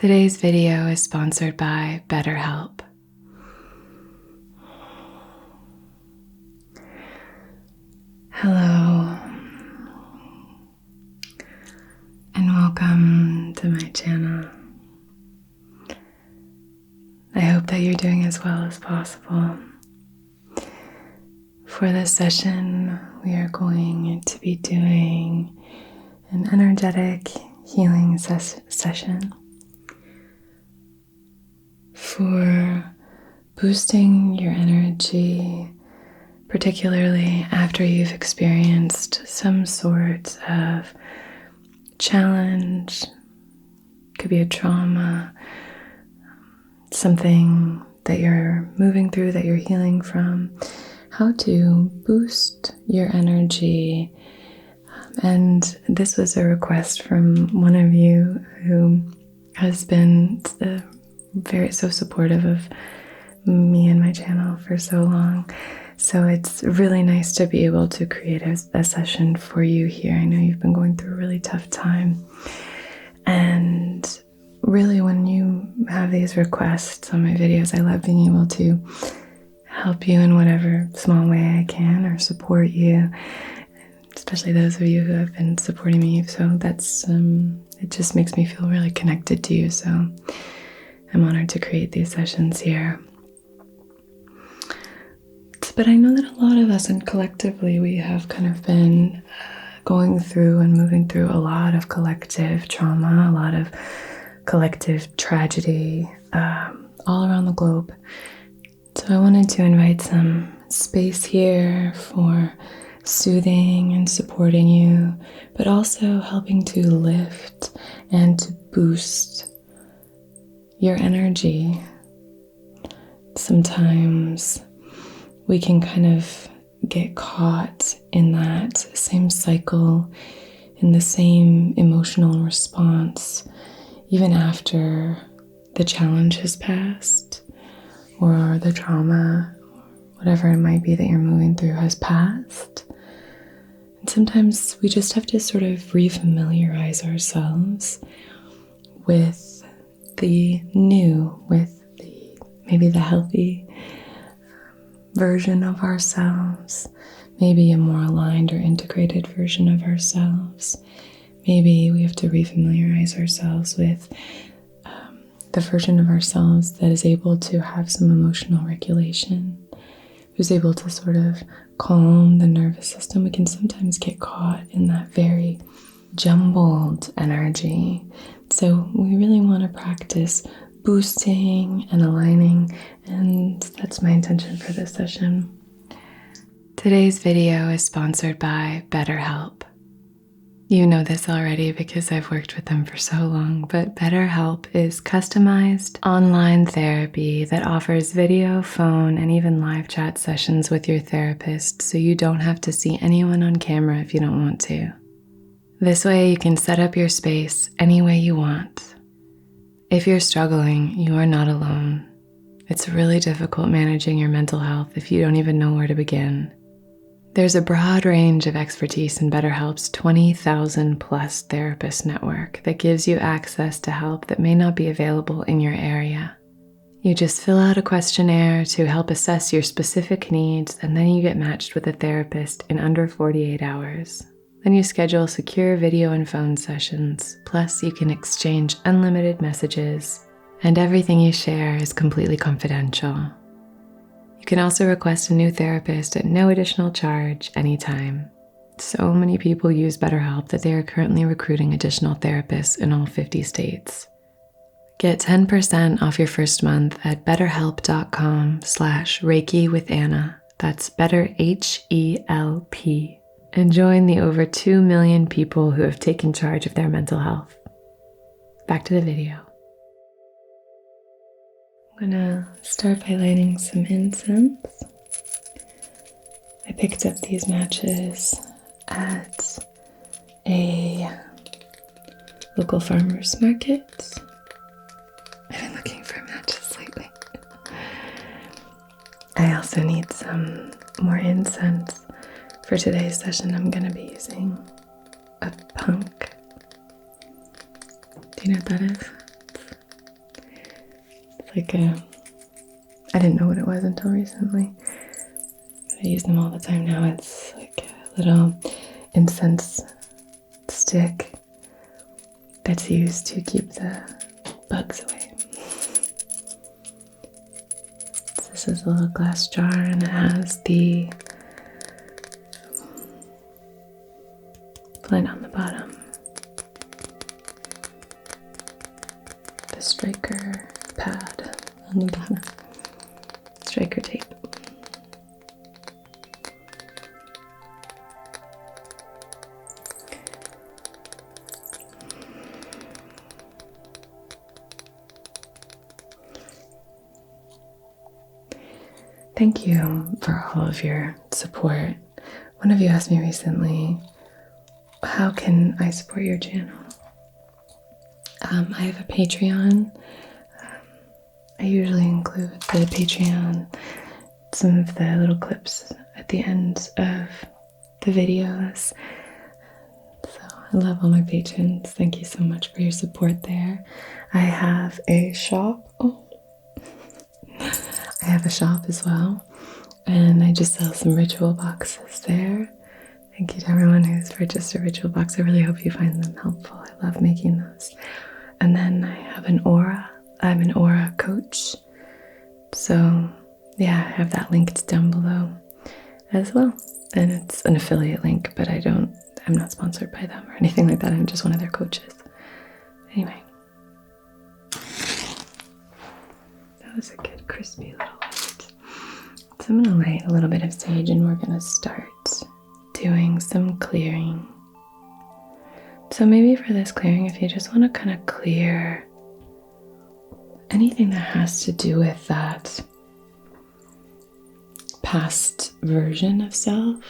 Today's video is sponsored by BetterHelp. Hello, and welcome to my channel. I hope that you're doing as well as possible. For this session, we are going to be doing an energetic healing session for boosting your energy, particularly after you've experienced some sort of challenge. Could be a trauma, something that you're moving through, that you're healing from. How to boost your energy. And this was a request from one of you who has been so supportive of me and my channel for so long. So it's really nice to be able to create a session for you here. I know you've been going through a really tough time. And really, when you have these requests on my videos, I love being able to help you in whatever small way I can, or support you, especially those of you who have been supporting me. So that's, it just makes me feel really connected to you. So I'm honored to create these sessions here. But I know that a lot of us, and collectively, we have kind of been going through and moving through a lot of collective trauma, a lot of collective tragedy all around the globe. So I wanted to invite some space here for soothing and supporting you, but also helping to lift and to boost your energy. Sometimes we can kind of get caught in that same cycle, in the same emotional response, even after the challenge has passed, or the trauma, whatever it might be that you're moving through, has passed. And sometimes we just have to sort of refamiliarize ourselves with the new, with maybe the healthy version of ourselves, maybe a more aligned or integrated version of ourselves. Maybe we have to refamiliarize ourselves with the version of ourselves that is able to have some emotional regulation, who's able to sort of calm the nervous system. We can sometimes get caught in that very jumbled energy. So we really want to practice boosting and aligning, and that's my intention for this session. Today's video is sponsored by BetterHelp. You know this already because I've worked with them for so long, but BetterHelp is customized online therapy that offers video, phone, and even live chat sessions with your therapist, so you don't have to see anyone on camera if you don't want to. This way you can set up your space any way you want. If you're struggling, you are not alone. It's really difficult managing your mental health if you don't even know where to begin. There's a broad range of expertise in BetterHelp's 20,000 plus therapist network that gives you access to help that may not be available in your area. You just fill out a questionnaire to help assess your specific needs, and then you get matched with a therapist in under 48 hours. Then you schedule secure video and phone sessions, plus you can exchange unlimited messages, and everything you share is completely confidential. You can also request a new therapist at no additional charge anytime. So many people use BetterHelp that they are currently recruiting additional therapists in all 50 states. Get 10% off your first month at betterhelp.com/Reiki with Anna. That's BetterHelp. And join the over 2 million people who have taken charge of their mental health. Back to the video. I'm gonna start by lighting some incense. I picked up these matches at a local farmer's market. I've been looking for matches lately. I also need some more incense. For today's session, I'm going to be using a punk. Do you know what that is? like I didn't know what it was until recently. I use them all the time now. It's like a little incense stick that's used to keep the bugs away. So this is a little glass jar and it has the flint on the bottom, the striker pad on the bottom, striker tape. Thank you for all of your support. One of you asked me recently, how can I support your channel? I have a Patreon. I usually include the Patreon, some of the little clips at the end of the videos. So I love all my patrons. Thank you so much for your support there. I have a shop. I have a shop as well, and I just sell some ritual boxes there. Thank you to everyone who's purchased a ritual box. I really hope you find them helpful. I love making those. And then I have an aura. I'm an aura coach. So yeah, I have that linked down below as well. And it's an affiliate link, but I'm not sponsored by them or anything like that. I'm just one of their coaches. Anyway. That was a good crispy little light. So I'm going to light a little bit of sage and we're going to start doing some clearing. So maybe for this clearing, if you just want to kind of clear anything that has to do with that past version of self,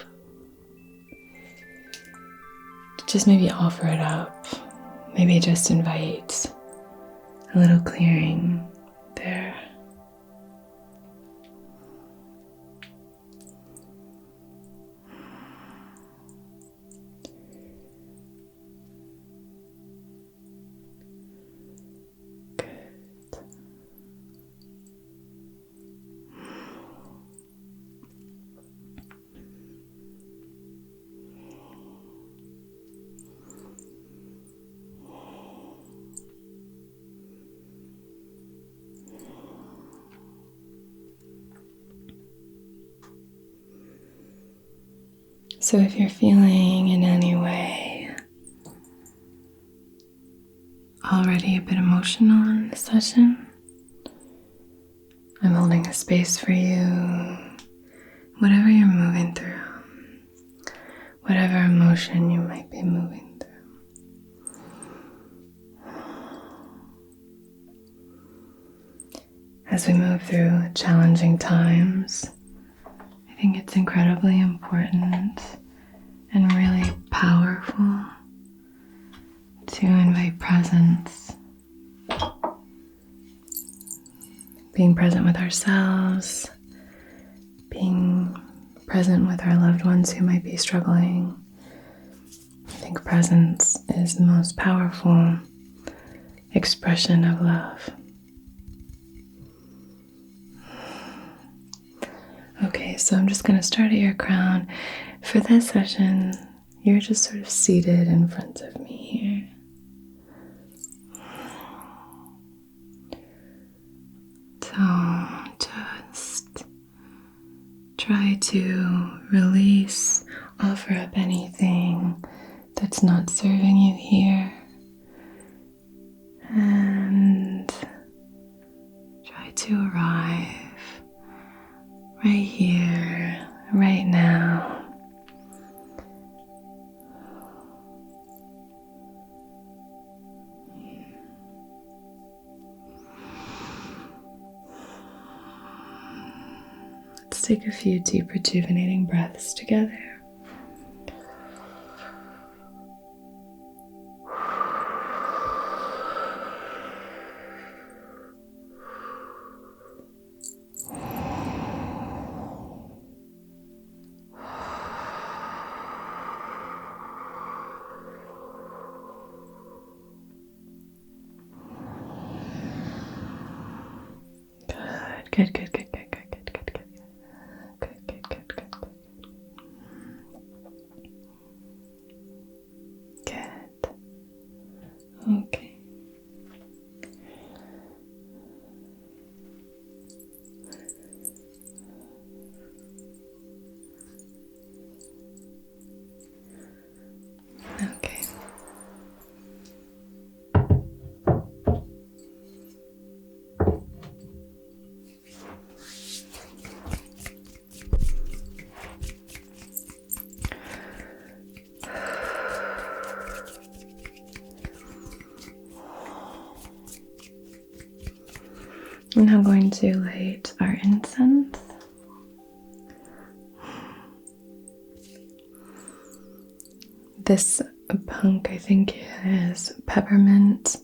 just maybe offer it up. Maybe just invite a little clearing there. So if you're feeling in any way already a bit emotional in this session, I'm holding a space for you. Whatever you're moving through, whatever emotion you might be moving through. As we move through challenging times, I think it's incredibly important and really powerful to invite presence. Being present with ourselves, being present with our loved ones who might be struggling. I think presence is the most powerful expression of love. Okay, so I'm just going to start at your crown. For this session, you're just sort of seated in front of me here. So just try to release, offer up anything that's not serving you here. And try to arrive right here, right now. Let's take a few deep, rejuvenating breaths together. Good, good, good, good, good, good, good, good. Good, good, good, good, good. Good. Okay. Okay. I'm now going to light our incense. This punk, I think, is peppermint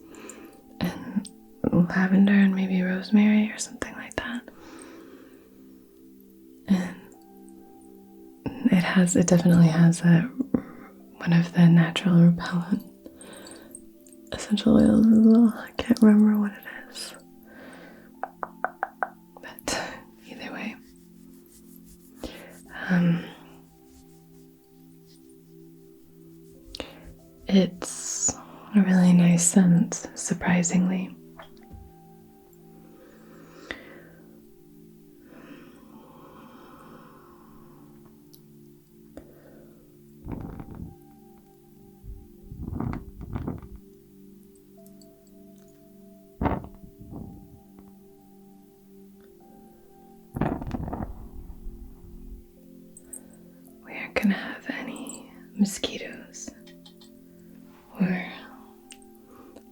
and lavender and maybe rosemary or something like that. And it definitely has one of the natural repellent essential oils as well. I can't remember what it is. But either way. It's a really nice scent, surprisingly. We aren't gonna have any mosquitoes or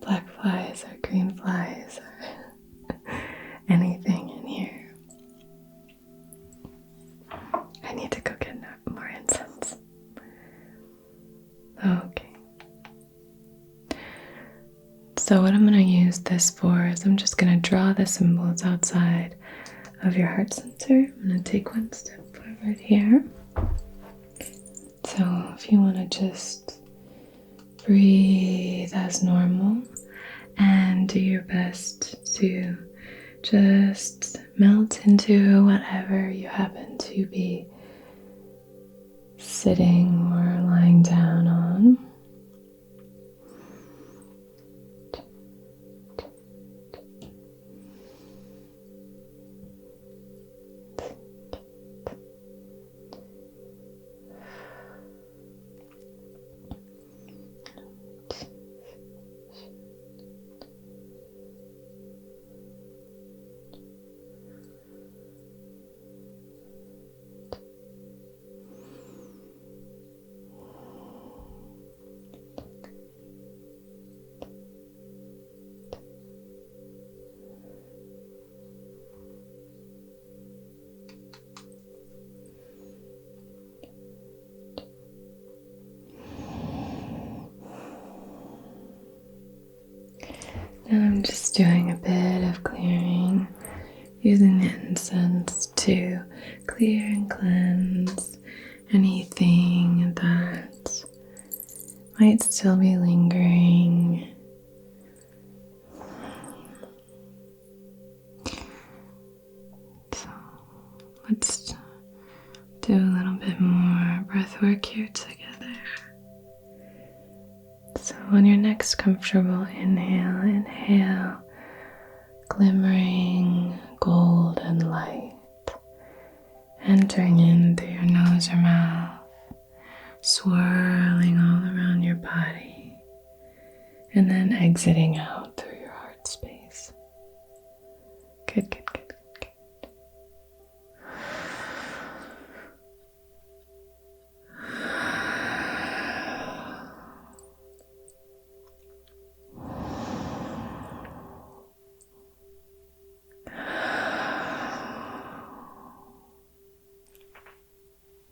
black flies or green flies or anything in here. I need to go get more incense. Okay. So what I'm going to use this for is I'm just going to draw the symbols outside of your heart center. I'm going to take one step forward here. So if you want to just breathe as normal and do your best to just melt into whatever you happen to be sitting or lying down on. And I'm just doing a bit of clearing, using the incense to clear and cleanse anything that might still be lingering. So let's do a little bit more breath work here together. So when you're next comfortable, inhale, glimmering golden light, entering in through your nose or mouth, swirling all around your body, and then exiting out through your heart space. Good, good, good, good, good.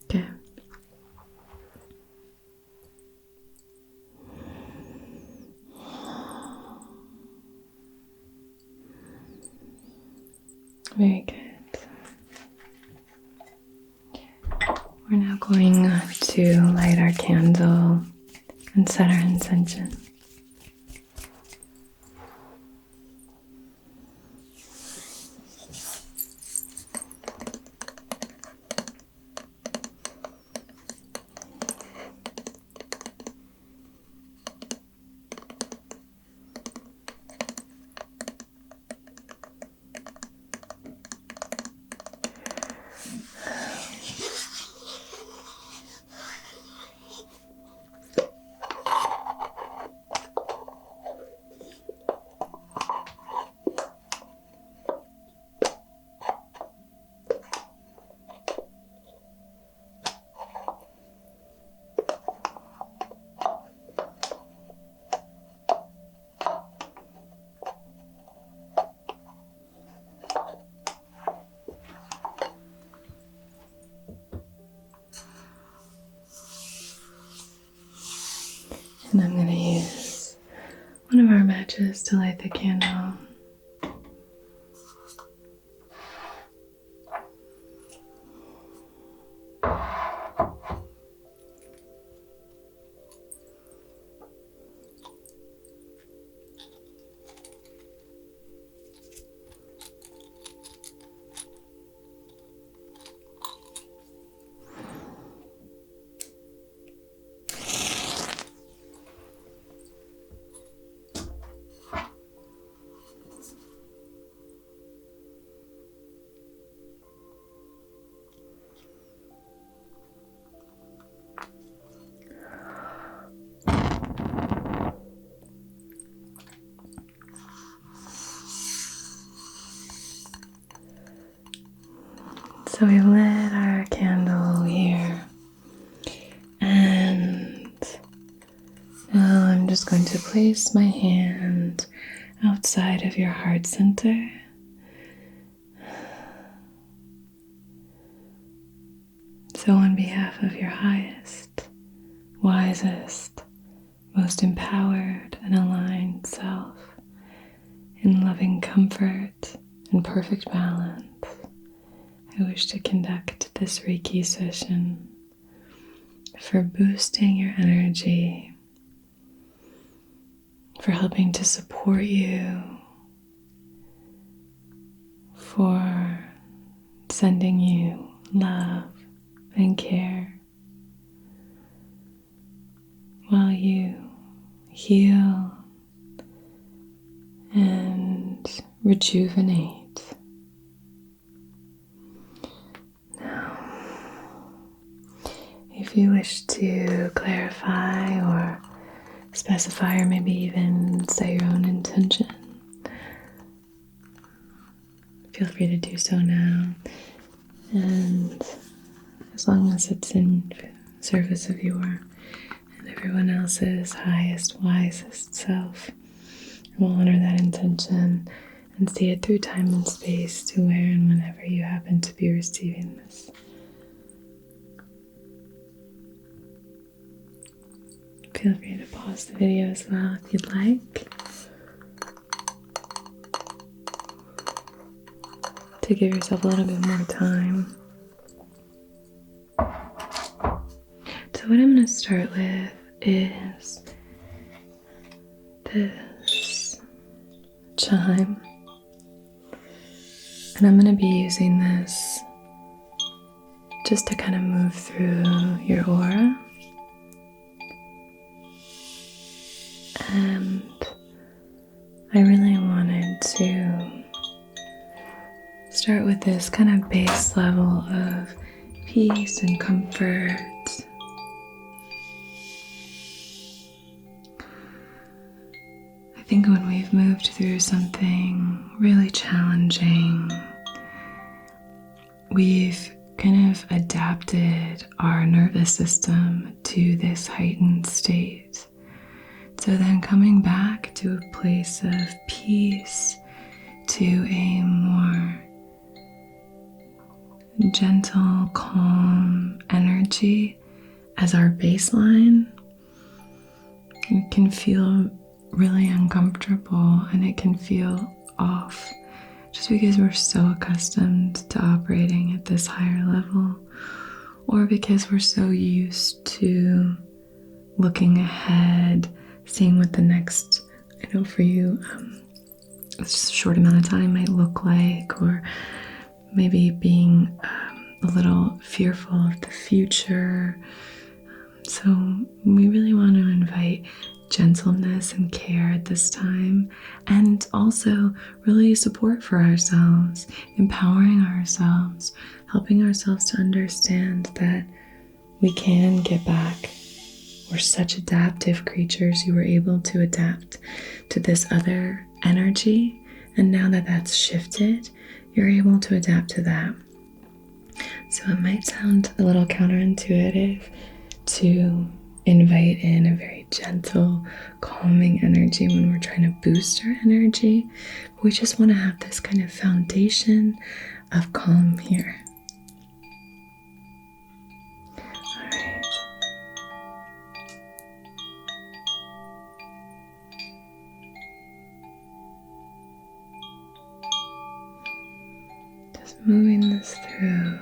Good. Very good. We're now going to light our candle and set our intention. And I'm going to use one of our matches to light the candle. So we lit our candle here, and now I'm just going to place my hand outside of your heart center. So on behalf of your highest, wisest, most empowered and aligned self, in loving comfort and perfect balance, I wish to conduct this Reiki session for boosting your energy, for helping to support you, for sending you love and care while you heal and rejuvenate. If you wish to clarify or specify or maybe even say your own intention, feel free to do so now. And as long as it's in service of your and everyone else's highest, wisest self, we'll honor that intention and see it through time and space to where and whenever you happen to be receiving this. Feel free to pause the video as well if you'd like, to give yourself a little bit more time. So what I'm going to start with is this chime, and I'm going to be using this just to kind of move through your aura. And I really wanted to start with this kind of base level of peace and comfort. I think when we've moved through something really challenging, we've kind of adapted our nervous system to this heightened state. So then coming back to a place of peace, to a more gentle, calm energy as our baseline, it can feel really uncomfortable and it can feel off just because we're so accustomed to operating at this higher level, or because we're so used to looking ahead, seeing what the next, I know for you, a short amount of time might look like, or maybe being a little fearful of the future. So we really want to invite gentleness and care at this time, and also really support for ourselves, empowering ourselves, helping ourselves to understand that we can get back. We're such adaptive creatures. You were able to adapt to this other energy, and now that that's shifted, you're able to adapt to that. So it might sound a little counterintuitive to invite in a very gentle, calming energy when we're trying to boost our energy. But we just want to have this kind of foundation of calm here. All right. moving this through.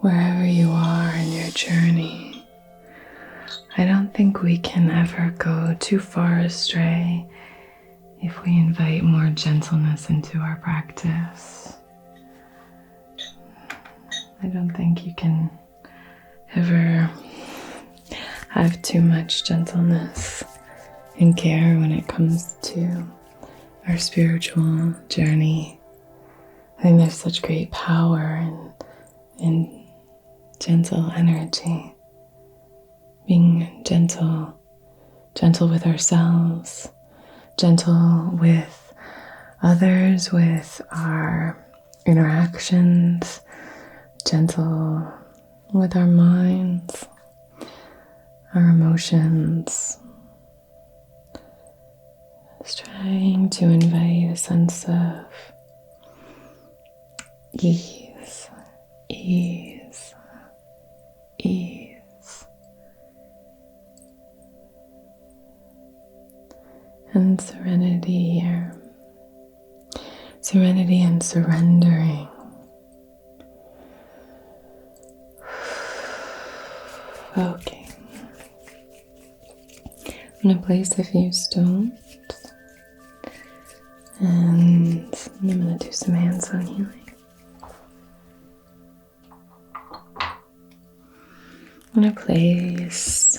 Wherever you are in your journey, I don't think we can ever go too far astray if we invite more gentleness into our practice. I don't think you can ever have too much gentleness and care when it comes to our spiritual journey. I think there's such great power in gentle energy, being gentle with ourselves, gentle with others, with our interactions, gentle with our minds, our emotions. Just trying to invite a sense of ease, and serenity here. Serenity and surrendering. Okay. I'm going to place a few stones. And I'm going to do some hands-on healing. I'm going to place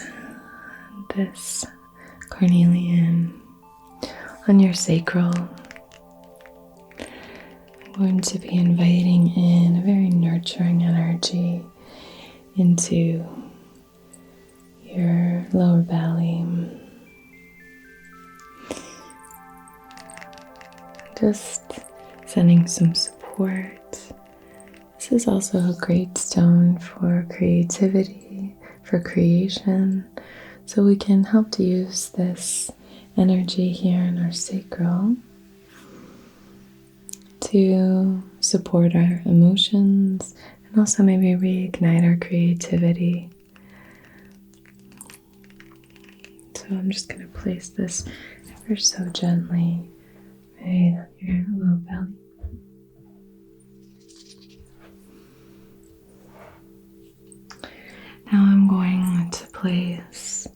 this carnelian on your sacral. I'm going to be inviting in a very nurturing energy into your lower belly. Just sending some support. This is also a great stone for creativity, for creation. So we can help to use this energy here in our sacral to support our emotions and also maybe reignite our creativity. So I'm just going to place this ever so gently right on your low belly. Now I'm going to place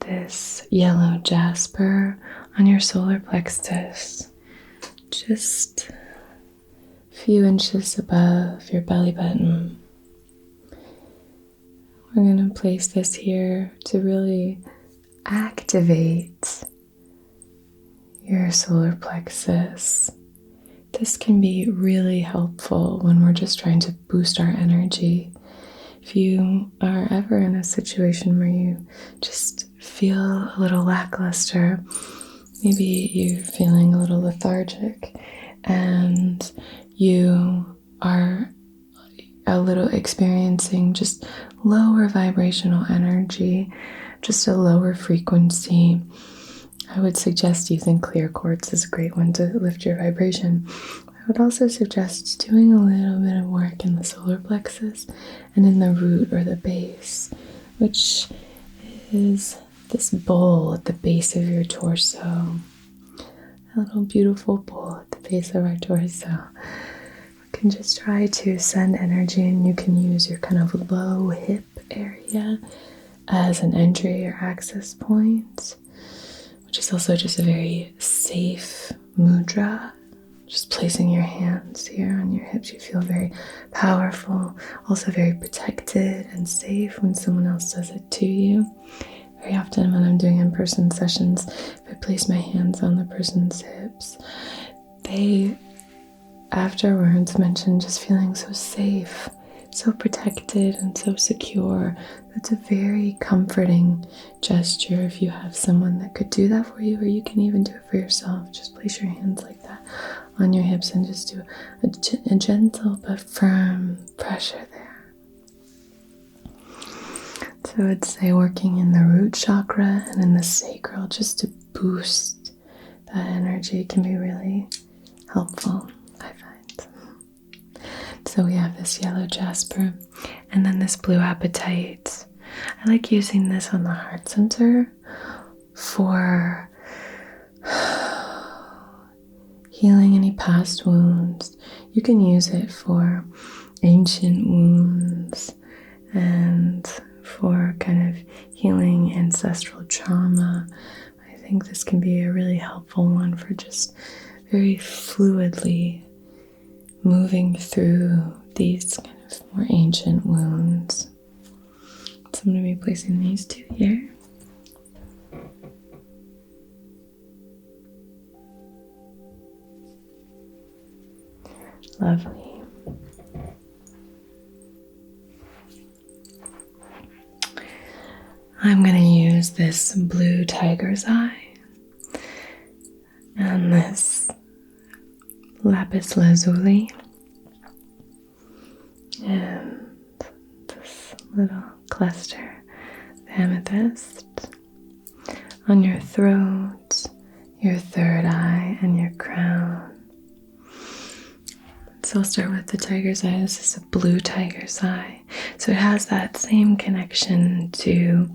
this yellow jasper on your solar plexus, just a few inches above your belly button. We're going to place this here to really activate your solar plexus. This can be really helpful when we're just trying to boost our energy. If you are ever in a situation where you just feel a little lackluster, maybe you're feeling a little lethargic and you are a little experiencing just lower vibrational energy, just a lower frequency, I would suggest using clear quartz as a great one to lift your vibration. I would also suggest doing a little bit of work in the solar plexus and in the root or the base, which is this bowl at the base of your torso. A little beautiful bowl at the base of our torso. We can just try to send energy, and you can use your kind of low hip area as an entry or access point, which is also just a very safe mudra. Just placing your hands here on your hips, you feel very powerful, also very protected and safe when someone else does it to you. Very often when I'm doing in-person sessions, if I place my hands on the person's hips, they afterwards mention just feeling so safe, so protected and so secure. It's a very comforting gesture if you have someone that could do that for you, or you can even do it for yourself. Just place your hands like that on your hips and just do a gentle but firm pressure there. So I'd say working in the root chakra and in the sacral just to boost that energy can be really helpful, I find. So we have this yellow jasper and then this blue apatite. I like using this on the heart center for healing any past wounds. You can use it for ancient wounds and for kind of healing ancestral trauma. I think this can be a really helpful one for just very fluidly moving through these kind of more ancient wounds. So I'm going to be placing these two here. Lovely. I'm going to use this blue tiger's eye and this lapis lazuli and this little cluster of amethyst on your throat, your third eye, and your crown. So I'll start with the tiger's eye. This is a blue tiger's eye. So it has that same connection to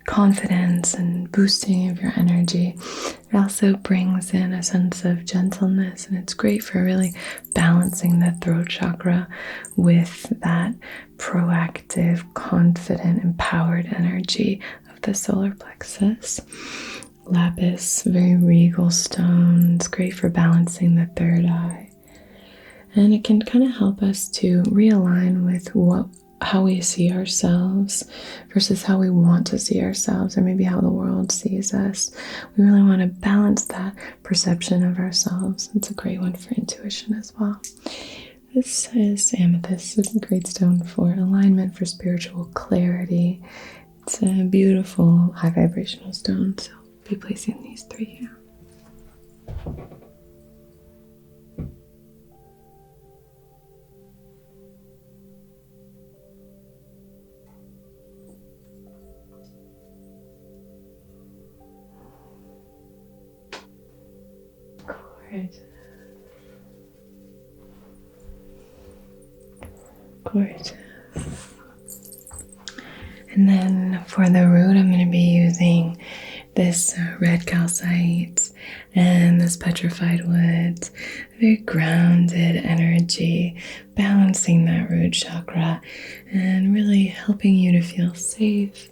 confidence and boosting of your energy. It also brings in a sense of gentleness, and it's great for really balancing the throat chakra with that proactive, confident, empowered energy of the solar plexus. Lapis, very regal stone. It's great for balancing the third eye. And it can kind of help us to realign with how we see ourselves versus how we want to see ourselves, or maybe how the world sees us. We really want to balance that perception of ourselves. It's a great one for intuition as well. This is amethyst. It's a great stone for alignment, for spiritual clarity. It's a beautiful high vibrational stone, so I'll be placing these three here. Gorgeous. And then for the root, I'm going to be using this red calcite and this petrified wood. Very grounded energy, balancing that root chakra and really helping you to feel safe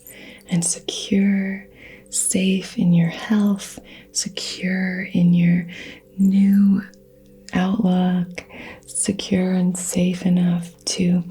and secure, safe in your health, secure in your new outlook, secure and safe enough to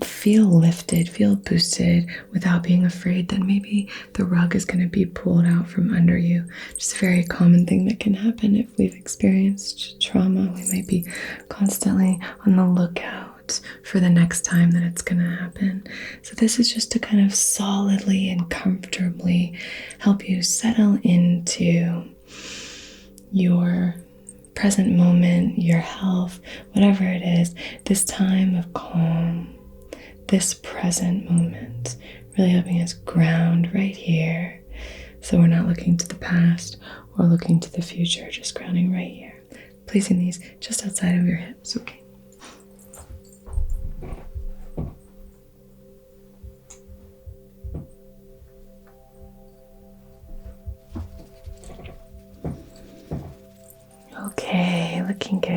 feel lifted, feel boosted without being afraid that maybe the rug is going to be pulled out from under you. Just a very common thing that can happen if we've experienced trauma. We might be constantly on the lookout for the next time that it's going to happen. So this is just to kind of solidly and comfortably help you settle into your present moment, your health, whatever it is, this time of calm, this present moment, really helping us ground right here. So we're not looking to the past or looking to the future, just grounding right here. Placing these just outside of your hips, okay? Okay, looking good.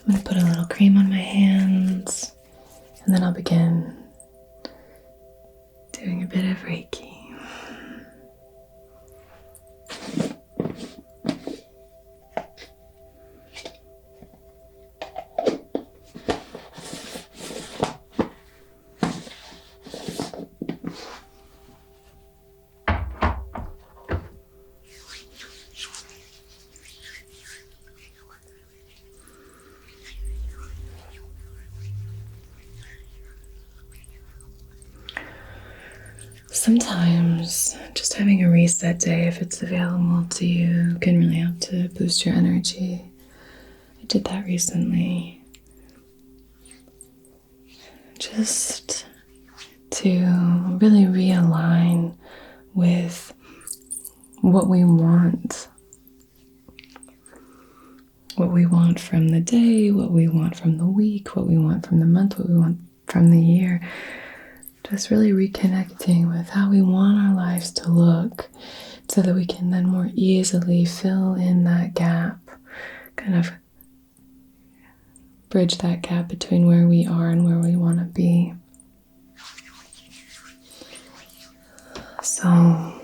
I'm going to put a little cream on my hands, and then I'll begin doing a bit of Reiki. Sometimes just having a reset day, if it's available to you, can really help to boost your energy. I did that recently. Just to really realign with what we want. What we want from the day, what we want from the week, what we want from the month, what we want from the year. Just really reconnecting with how we want our lives to look so that we can then more easily fill in that gap, kind of bridge that gap between where we are and where we want to be. So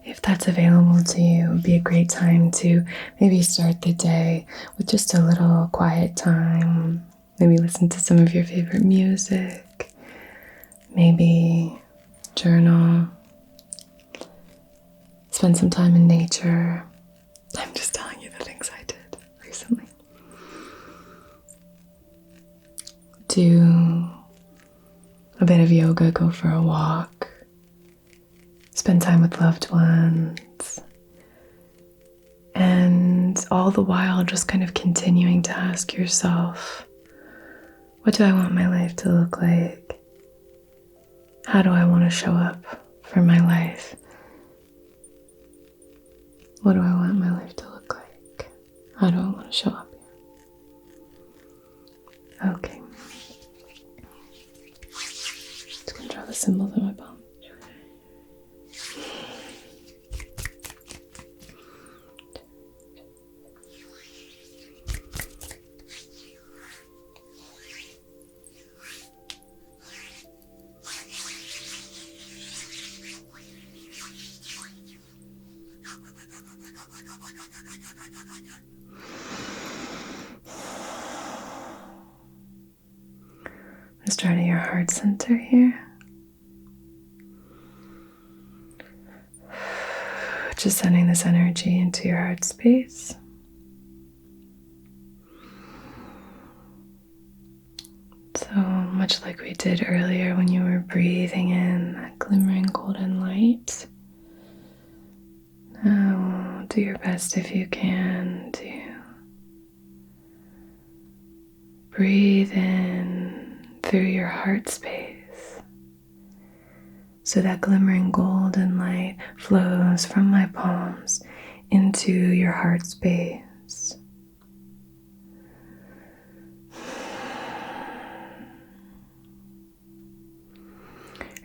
if that's available to you, it would be a great time to maybe start the day with just a little quiet time. Maybe listen to some of your favorite music. Maybe journal, spend some time in nature. I'm just telling you the things I did recently. Do a bit of yoga, go for a walk, spend time with loved ones, and all the while just kind of continuing to ask yourself, what do I want my life to look like? How do I want to show up for my life? What do I want my life to look like? How do I want to show up here? Okay. Just going to draw the symbols on my palm. Start at your heart center here. Just sending this energy into your heart space. So much like we did earlier when you were breathing in that glimmering golden light. Now do your best if you can to breathe in through your heart space. So that glimmering golden light flows from my palms into your heart space.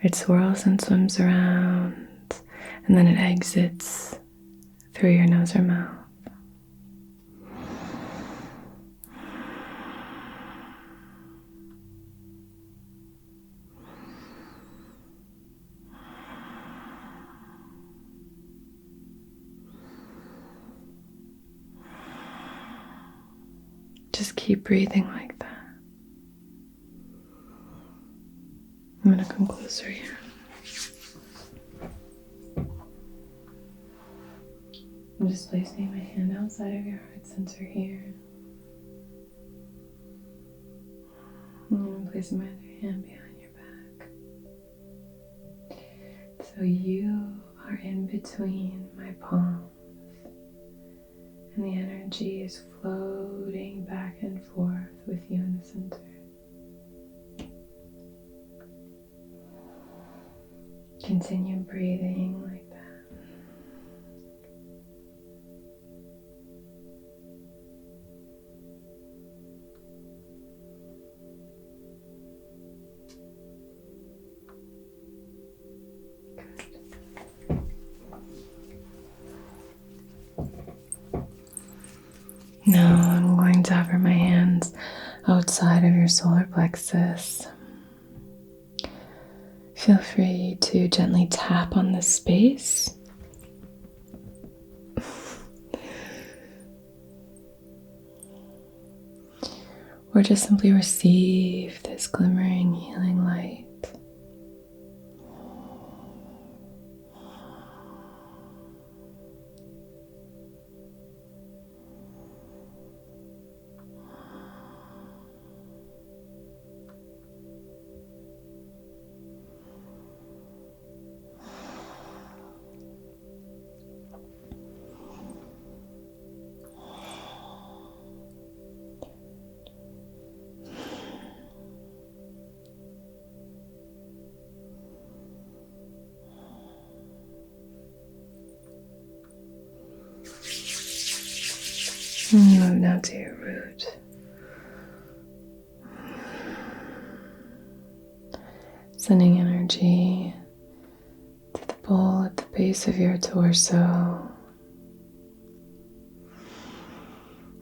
It swirls and swims around, and then it exits through your nose or mouth. Just keep breathing like that. I'm going to come closer here. I'm just placing my hand outside of your heart center here. And I'm placing my other hand behind your back. So you are in between my palms, and the energy is floating back and forth with you in the center. Continue breathing like that. Now I'm going to hover my hands outside of your solar plexus. Feel free to gently tap on this space. Or just simply receive this glimmering, healing light. Move now to your root. Sending energy to the bowl at the base of your torso.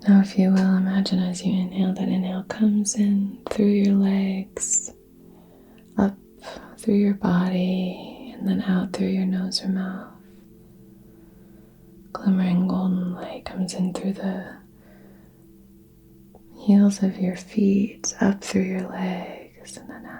Now, if you will, imagine as you inhale, that inhale comes in through your legs, up through your body, and then out through your nose or mouth. Glimmering golden light comes in through the heels of your feet, up through your legs, and then out.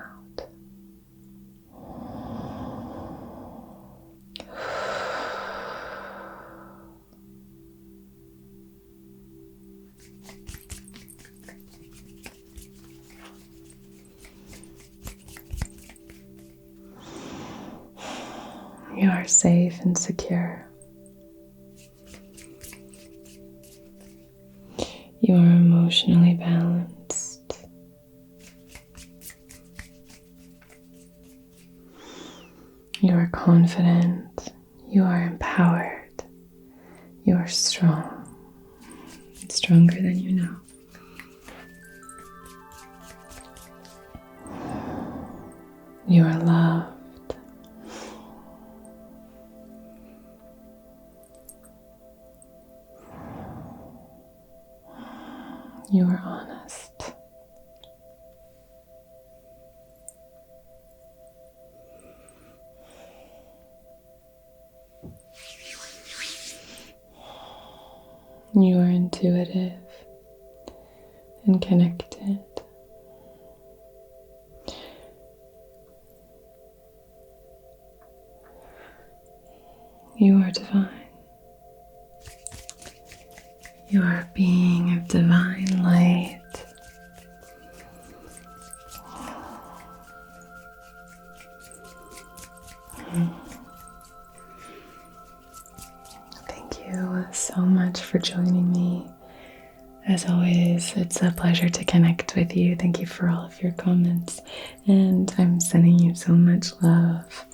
You are safe and secure. You are emotionally balanced. You are confident. You are empowered. You are strong. Stronger than you know. You are loved. You are honest. You are intuitive and connected. You are divine. You are a being of divine light. Thank you so much for joining me. As always, it's a pleasure to connect with you. Thank you for all of your comments, and I'm sending you so much love.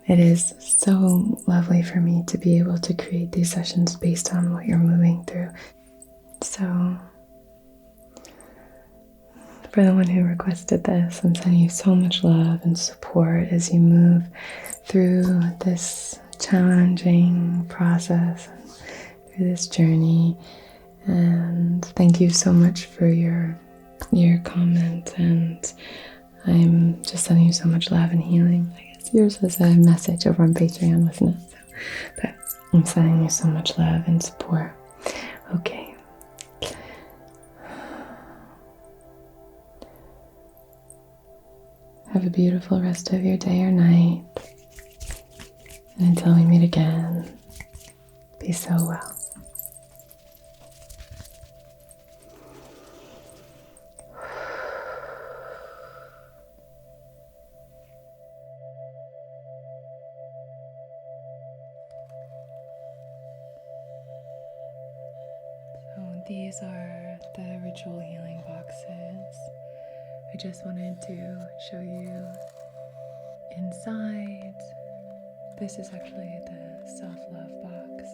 It is so lovely for me to be able to create these sessions based on what you're moving through. So, for the one who requested this, I'm sending you so much love and support as you move through this challenging process, through this journey. And thank you so much for your comment, and I'm just sending you so much love and healing. I guess yours was a message over on Patreon, wasn't it? But I'm sending you so much love and support. Okay. Have a beautiful rest of your day or night. And until we meet again, be so well. These are the ritual healing boxes. I just wanted to show you inside. This is actually the self-love box.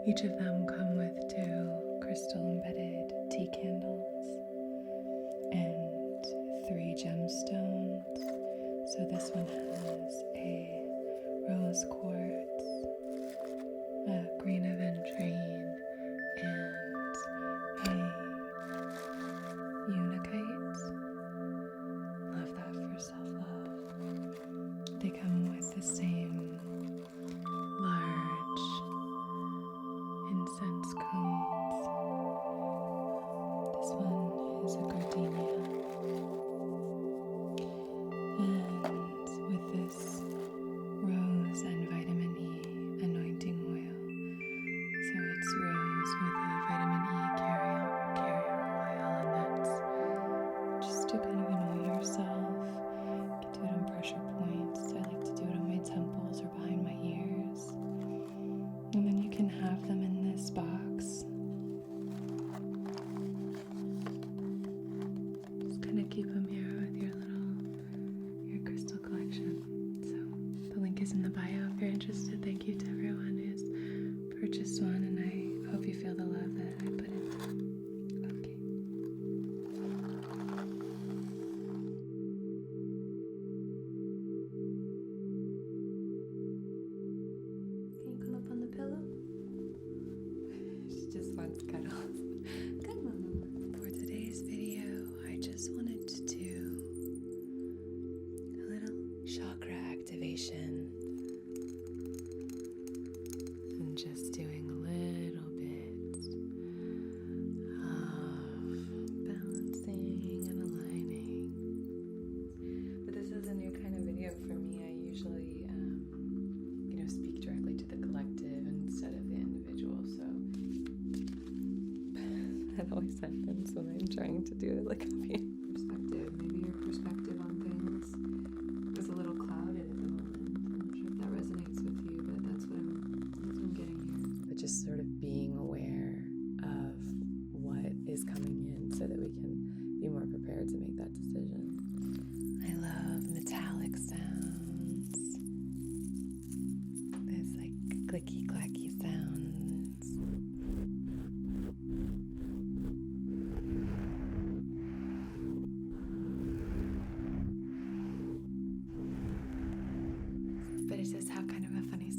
Each of them come with 2 crystal-embedded tea candles and 3 gemstones. So this one has a rose quartz, a green aventurine, and a unakite. Love that for self-love. They come with the same large incense cones. This one is a gardenia. And with this rose and vitamin E anointing oil. So it's rose with a vitamin E carrier oil, and that's just to kind of anoint yourself. You can do it on pressure points. I like to do it on my temples or behind my ears. And then you can have them in this box. Just kind of keep them here with your crystal collection. So the link is in the bio if you're interested. Thank you to everyone who's purchased one, and I hope you feel the love that I put in them. Okay. Can you come up on the pillow? She just wants cuddles. Good mama. For today's video, I just wanted to do a little chakra activation. And just doing a little bit of balancing and aligning. But this is a new kind of video for me. I usually, speak directly to the collective instead of the individual. So that always happens when I'm trying to do it like a perspective. Maybe your perspective on things is a little clouded at the moment. I'm not sure if that resonates with you, but that's what I'm getting here. But just sort of being aware of what is coming in so that we can be more prepared to make that decision. I love metallic sounds. There's like clicky clacky sounds. But it does have kind of a funny